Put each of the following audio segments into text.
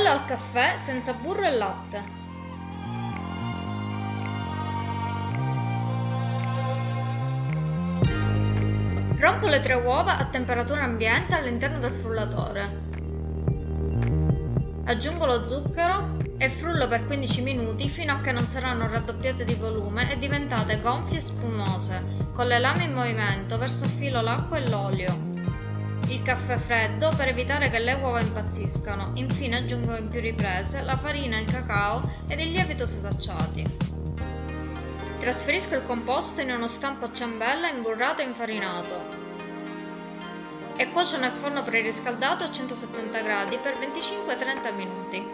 Ciambella al caffè senza burro e latte. Rompo le 3 uova a temperatura ambiente all'interno del frullatore. Aggiungo lo zucchero e frullo per 15 minuti fino a che non saranno raddoppiate di volume e diventate gonfie e spumose, con le lame in movimento verso filo l'acqua e l'olio. Il caffè freddo per evitare che le uova impazziscano. Infine aggiungo in più riprese la farina, il cacao ed il lievito setacciati. Trasferisco il composto in uno stampo a ciambella imburrato e infarinato e cuocio nel forno preriscaldato a 170 gradi per 25-30 minuti.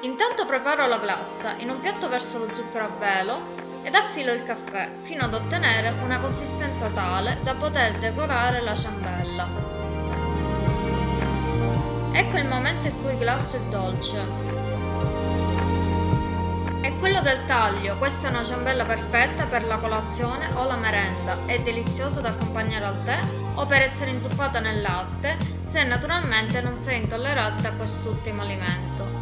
Intanto preparo la glassa. In un piatto verso lo zucchero a velo ed affilo il caffè fino ad ottenere una consistenza tale da poter decorare la ciambella. Ecco il momento in cui glasso il dolce. È quello del taglio. Questa è una ciambella perfetta per la colazione o la merenda. È deliziosa da accompagnare al tè o per essere inzuppata nel latte, se naturalmente non sei intollerante a quest'ultimo alimento.